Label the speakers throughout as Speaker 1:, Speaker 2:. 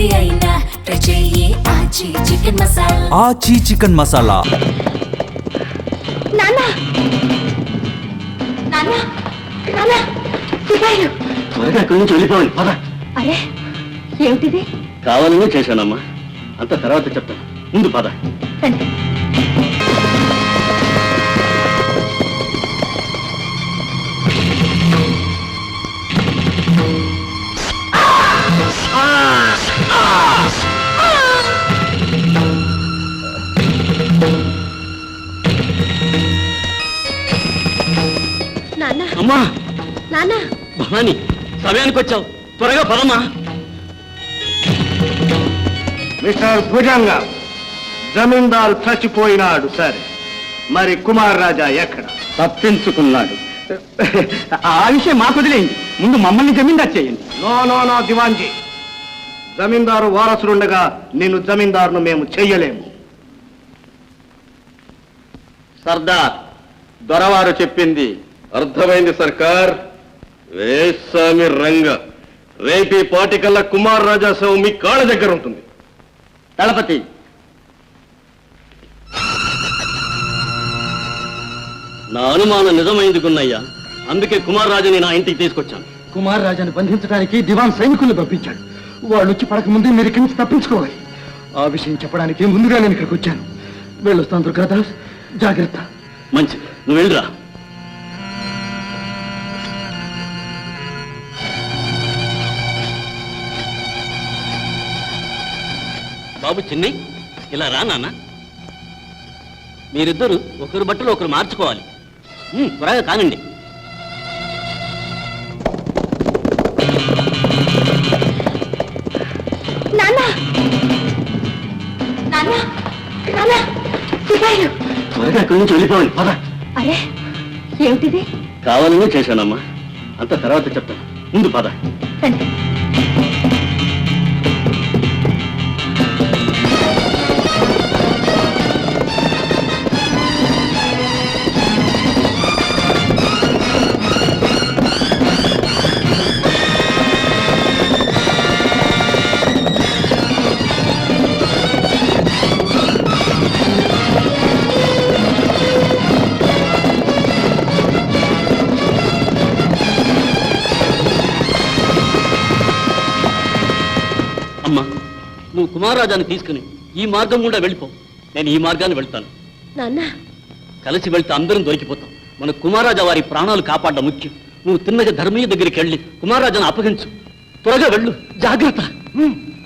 Speaker 1: ఏది అయినా ట్రై చెయ్యి ఆచి చికెన్ మసాలా.
Speaker 2: ఆచి చికెన్ మసాలా.
Speaker 3: నాన్న నాన్న నాన్న సిపాయిలు
Speaker 4: త్వరగా అక్కడి నుంచి వెళ్ళిపోవాలి పద.
Speaker 3: అరే ఏమిటిది?
Speaker 4: కావాలనే చేశానమ్మా, అంత తర్వాత చెప్తాను, ముందు పద.
Speaker 3: రండి. నాన్న
Speaker 4: అమ్మా
Speaker 3: నాన్న
Speaker 4: భవాని, సమయానికి వచ్చావు, త్వరగా పదమ్మా.
Speaker 5: మిస్టర్ భుజంగా, జమీందారు చచ్చిపోయినాడు సరే, మరి కుమార్ రాజా ఎక్కడ?
Speaker 4: తప్పించుకున్నాడు. ఆ విషయం మాకు వదిలేయండి, ముందు మమ్మల్ని జమీందారు చేయండి.
Speaker 5: నో నో నో దివాన్జీ, జమీందారు వారసుడుండగా నిన్ను జమీందారును మేము చెయ్యలేము.
Speaker 4: సర్దార్, దొరవారు చెప్పింది
Speaker 6: అర్థమైంది సర్కార్. వేస్వామి రంగ, రేపీ పాటికల్లా కుమార్ రాజా శవం మీ కాళ్ళ దగ్గర ఉంటుంది.
Speaker 4: దళపతి, నా అనుమానం నిజమైందుకున్నయ్యా, అందుకే కుమార్ రాజుని నా ఇంటికి తీసుకొచ్చాను.
Speaker 7: కుమార్ రాజాను బంధించడానికి దివాన్ సైనికుల్ని పంపించాడు. వాళ్ళు వచ్చి పడక ముందే మీరు ఇక్కడి నుంచి తప్పించుకోవాలి. ఆ విషయం చెప్పడానికి ముందుగా నేను ఇక్కడికి వచ్చాను. వెళ్ళొస్తాను దుర్గాదాస్, జాగ్రత్త.
Speaker 4: మంచిది, నువ్వు వెళ్ళరా. బాబు చిన్ని, ఇలా రా నాన్న. మీరిద్దరు ఒకరి బట్టలు ఒకరు మార్చుకోవాలి. త్వరగా కానండి.
Speaker 3: నాన్న నాన్న నాన్న సిపాయిలు
Speaker 4: త్వరగా అక్కడి నుంచి వెళ్ళిపోవాలి పద.
Speaker 3: అరే ఏమిటిది?
Speaker 4: కావాలనే చేశానమ్మా, అంత తర్వాత చెప్తాను, ముందు పద.
Speaker 3: రండి.
Speaker 4: అమ్మా, నువ్వు కుమారరాజాన్ని తీసుకుని ఈ మార్గం గుండా వెళ్ళిపో, నేను ఈ మార్గాన్ని వెళ్తాను.
Speaker 3: నాన్న
Speaker 4: కలిసి వెళ్తే అందరం దొరికిపోతాం. మన కుమారరాజా వారి ప్రాణాలు కాపాడడం ముఖ్యం. నువ్వు తిన్నగా ధర్మయ్య దగ్గరికి వెళ్ళి కుమారరాజాను అప్పగించు. త్వరగా వెళ్ళు, జాగ్రత్త.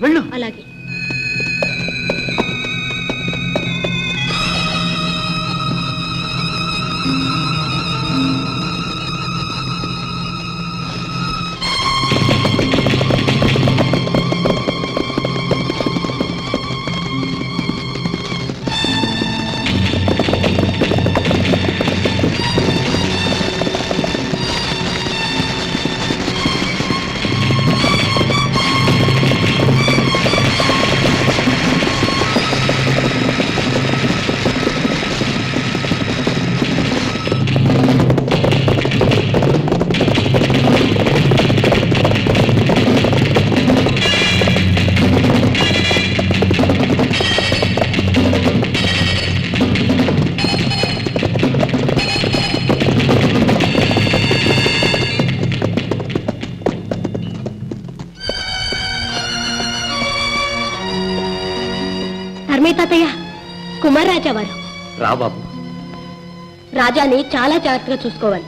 Speaker 4: వెళ్ళు.
Speaker 3: అలాగే. ధర్మయ్య తాతయ్య, కుమార్ రాజా వారు.
Speaker 4: రా బాబు.
Speaker 3: రాజాని చాలా జాగ్రత్తగా చూసుకోవాలి.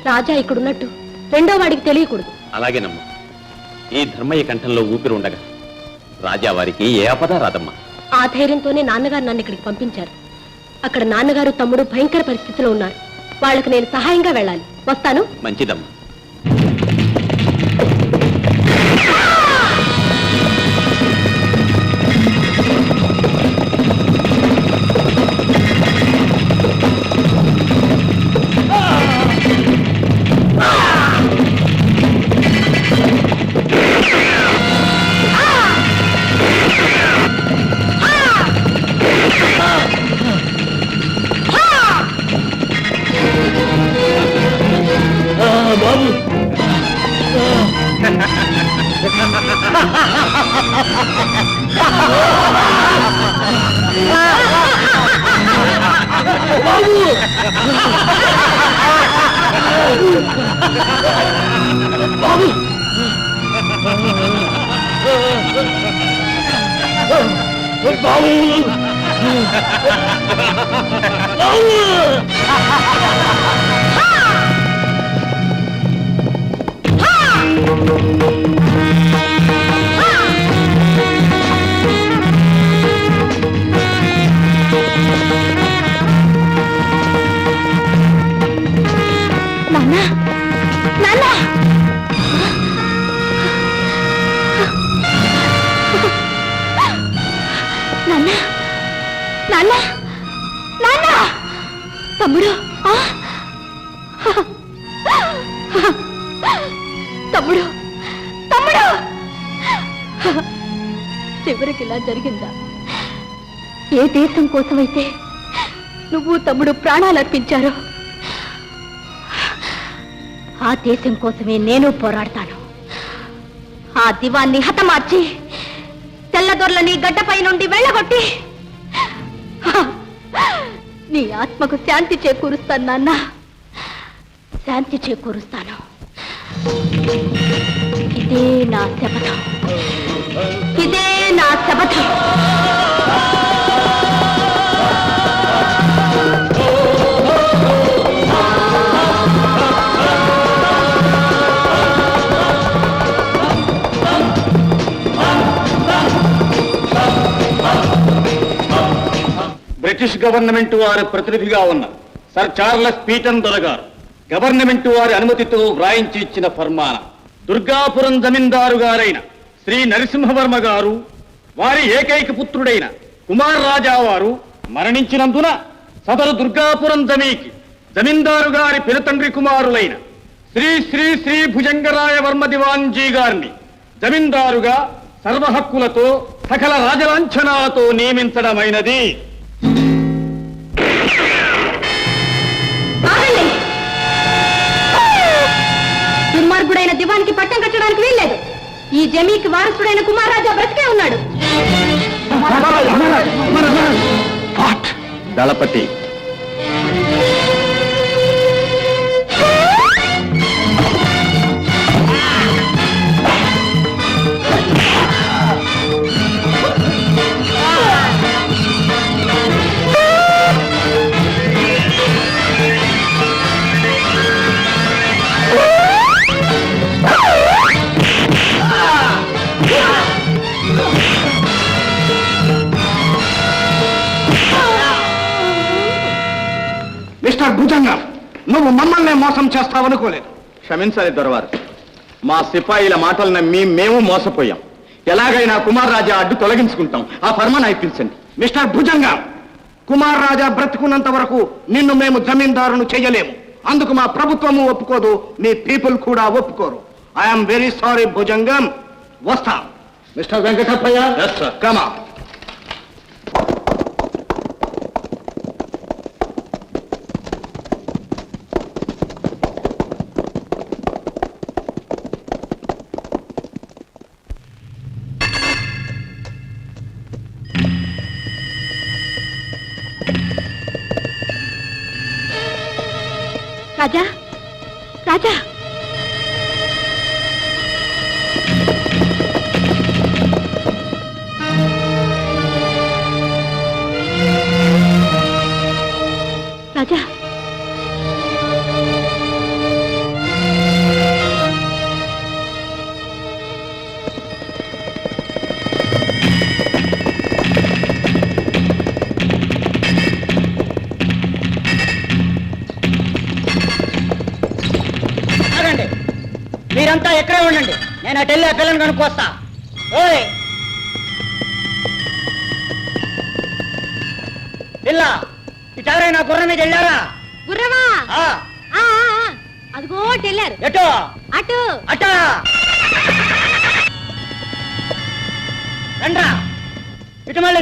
Speaker 3: రాజా ఇక్కడున్నట్టు రెండో వాడికి తెలియకూడదు.
Speaker 4: అలాగేనమ్మా. ఈ ధర్మయ్య కంఠంలో ఊపిరి ఉండగా రాజా వారికి ఏ ఆపద రాదమ్మా.
Speaker 3: ఆ ధైర్యంతోనే నాన్నగారు నన్ను ఇక్కడికి పంపించారు. అక్కడ నాన్నగారు తమ్ముడు భయంకర పరిస్థితిలో ఉన్నారు. వాళ్ళకి నేను సహాయంగా వెళ్ళాలి. వస్తాను.
Speaker 4: మంచిదమ్మా. బాబు
Speaker 3: తమ్ముడు తమ్ముడు తమ్ముడు చివరికి ఇలా జరిగిందా? ఏ దేశం కోసమైతే నువ్వు తమ్ముడు ప్రాణాలు అర్పించారో ఆ దేశం కోసమే నేను పోరాడతాను. ఆ దివాన్ని హతమార్చి తెల్లదొరలని గడ్డపై నుండి వెళ్ళగొట్టి నీ ఆత్మకు శాంతి చేకూరుస్తాను నాన్న, శాంతి చేకూరుస్తాను. ఇదే నా శపథం, ఇదే నా శపథం.
Speaker 5: బ్రిటిష్ గవర్నమెంట్ వారి ప్రతినిధిగా ఉన్న సర్ చార్లెస్ పీటన్ దొరగారు గవర్నమెంట్ వారి అనుమతితో వ్రాయించి ఇచ్చిన ఫర్మాన దుర్గాపురం జమీందారు గారైన శ్రీ నరసింహవర్మ గారు వారి ఏకైక పుత్రుడైన కుమార్ రాజా వారు మరణించినందున సదరు దుర్గాపురం జమీకి జమీందారు గారి పినతండ్రి కుమారులైన శ్రీ శ్రీ శ్రీ భుజంగరాయ వర్మ దివాన్జీ గారిని జమీందారుగా సర్వ హక్కులతో సకల రాజలాంఛనాలతో నియమించడమైనది.
Speaker 3: దుర్మార్గుడైన దివానికి పట్టం కట్టడానికి వీల్లేదు. ఈ జమీకి వారసుడైన కుమార్ రాజా బ్రతికే ఉన్నాడు.
Speaker 5: దళపతి మిస్టర్ భుజంగం, నువ్వు మమ్మల్ని మోసం చేస్తావనుకోలేదు. క్షమించాలి దొరవారు, మా సిపాయిల మాటలు నమ్మి మేము మోసపోయాం. ఎలాగైనా కుమార్ రాజా అడ్డు తొలగించుకుంటాం. ఆ ఫర్మాన్ ఇప్పించండి. మిస్టర్ భుజంగం, కుమార్ రాజా బ్రతుకున్నంత వరకు నిన్ను మేము జమీందారును చెయ్యలేము. అందుకు మా ప్రభుత్వము ఒప్పుకోదు, మీ పీపుల్ కూడా ఒప్పుకోరు. I'm very sorry Bhujangam. వస్తా. మిస్టర్ వెంకటప్పయ్య, కమా.
Speaker 3: రాజా, రాజా, రాజా,
Speaker 2: మీరంతా ఎక్కడే ఉండండి, నేను అటు వెళ్ళి ఆ పిల్లని కనుక్కొస్తా. ఓయ్ పిల్ల, ఇటెవరైనా గుర్రం మీద వెళ్ళారా?
Speaker 3: గుర్రమా?
Speaker 2: ఆ,
Speaker 3: అదిగో వెళ్ళారు.
Speaker 2: ఎటు?
Speaker 3: అటు
Speaker 2: అట రండ్రా, ఇటు మళ్ళీ